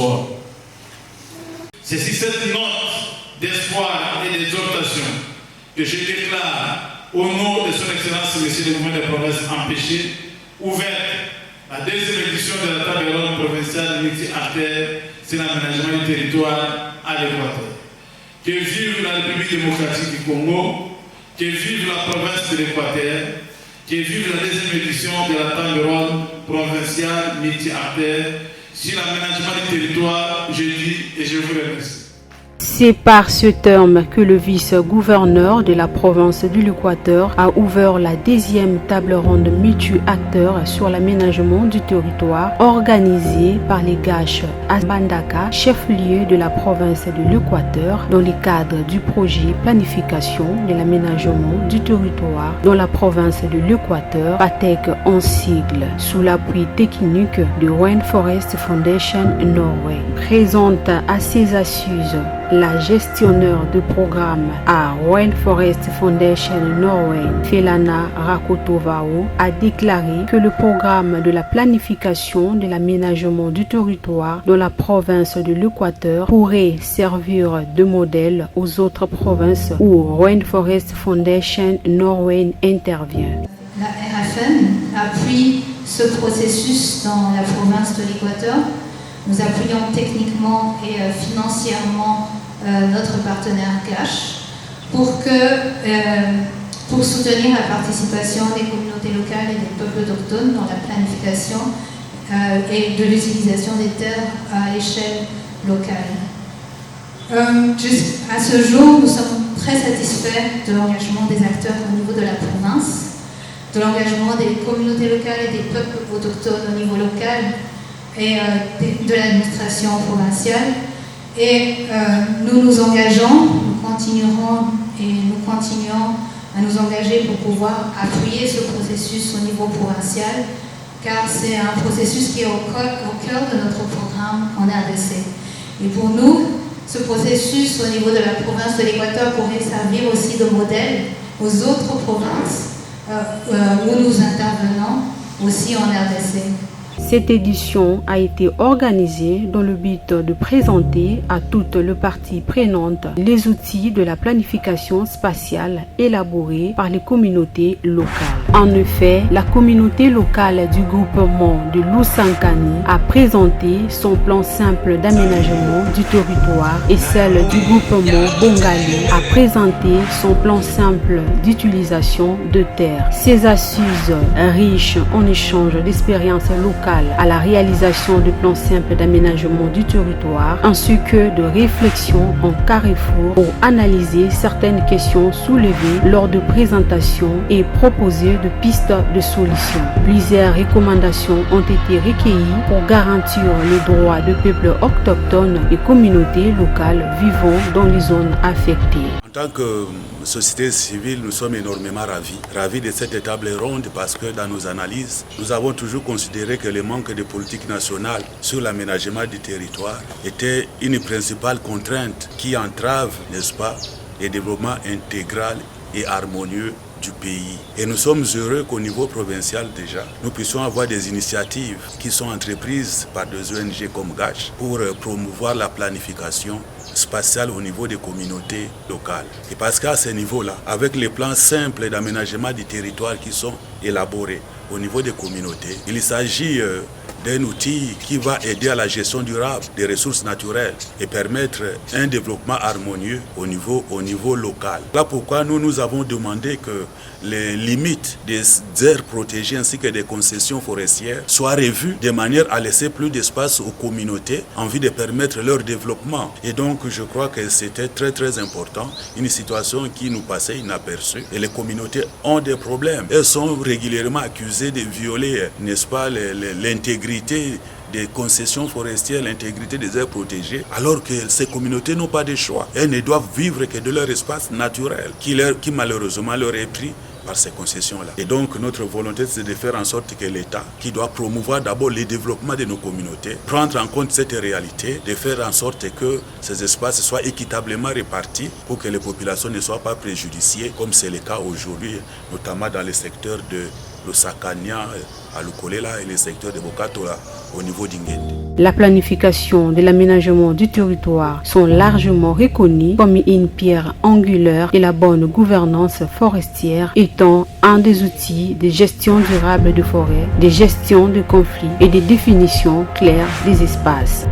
sport. C'est sur cette note d'espoir et d'exhortation que je déclare au nom de son Excellence Monsieur le gouverneur des provinces empêché, ouverte la deuxième édition de la table ronde provinciale multi-artère sur l'aménagement du territoire à l'Équateur. Que vive la République démocratique du Congo, que vive la province de l'Équateur, que vive la deuxième édition de la table ronde provinciale multi-artère sur l'aménagement du territoire, je dis et je vous remercie. C'est par ce terme que le vice-gouverneur de la province de l'Équateur a ouvert la deuxième table ronde multi-acteurs sur l'aménagement du territoire organisée par les Gaches à Bandaka, chef-lieu de la province de l'Équateur, dans le cadre du projet planification de l'aménagement du territoire dans la province de l'Équateur, PATEC en sigle, sous l'appui technique de Rainforest Foundation Norway. Présente à ses assises, la gestionnaire de programme à Rainforest Foundation Norway, Felana Rakotovao, a déclaré que le programme de la planification de l'aménagement du territoire dans la province de l'Équateur pourrait servir de modèle aux autres provinces où Rainforest Foundation Norway intervient. La RFN appuie ce processus dans la province de l'Équateur. Nous appuyons techniquement et financièrement notre partenaire GACH pour soutenir la participation des communautés locales et des peuples autochtones dans la planification et de l'utilisation des terres à échelle locale. À ce jour, nous sommes très satisfaits de l'engagement des acteurs au niveau de la province, de l'engagement des communautés locales et des peuples autochtones au niveau local et de l'administration provinciale. Et nous nous engageons, nous continuons à nous engager pour pouvoir appuyer ce processus au niveau provincial, car c'est un processus qui est au cœur de notre programme en RDC. Et pour nous, ce processus au niveau de la province de l'Équateur pourrait servir aussi de modèle aux autres provinces où nous intervenons aussi en RDC. Cette édition a été organisée dans le but de présenter à toutes les parties prenantes les outils de la planification spatiale élaborés par les communautés locales. En effet, la communauté locale du groupement de Lusankani a présenté son plan simple d'aménagement du territoire et celle du groupement Bongali a présenté son plan simple d'utilisation de terres. Ces assises riches en échange d'expériences locales à la réalisation de plans simples d'aménagement du territoire ainsi que de réflexions en carrefour pour analyser certaines questions soulevées lors de présentations et proposer de pistes de solutions. Plusieurs recommandations ont été recueillies pour garantir les droits de peuples autochtones et communautés locales vivant dans les zones affectées. En tant que société civile, nous sommes énormément ravis de cette table ronde parce que dans nos analyses, nous avons toujours considéré que le manque de politique nationale sur l'aménagement du territoire était une principale contrainte qui entrave, n'est-ce pas, le développement intégral et harmonieux du pays. Et nous sommes heureux qu'au niveau provincial déjà, nous puissions avoir des initiatives qui sont entreprises par des ONG comme GACH pour promouvoir la planification spatiale au niveau des communautés locales. Et parce qu'à ce niveau-là, avec les plans simples d'aménagement du territoire qui sont élaborés au niveau des communautés, il s'agit d'un outil qui va aider à la gestion durable des ressources naturelles et permettre un développement harmonieux au niveau local. Là pourquoi nous avons demandé que les limites des aires protégées ainsi que des concessions forestières soient revues de manière à laisser plus d'espace aux communautés en vue de permettre leur développement. Et donc je crois que c'était très important, une situation qui nous passait inaperçue. Et les communautés ont des problèmes. Elles sont régulièrement accusées de violer, n'est-ce pas, l'intégrité des concessions forestières, l'intégrité des aires protégées, alors que ces communautés n'ont pas de choix. Elles ne doivent vivre que de leur espace naturel, qui malheureusement leur est pris par ces concessions-là. Et donc notre volonté, c'est de faire en sorte que l'État, qui doit promouvoir d'abord le développement de nos communautés, prendre en compte cette réalité, de faire en sorte que ces espaces soient équitablement répartis pour que les populations ne soient pas préjudiciées, comme c'est le cas aujourd'hui, notamment dans le secteur de le Sakania à Lukolela et les secteurs de Bokatola au niveau d'Ingende. La planification de l'aménagement du territoire sont largement reconnues comme une pierre angulaire de la bonne gouvernance forestière, étant un des outils de gestion durable de forêt, de gestion de conflits et de définition claire des espaces.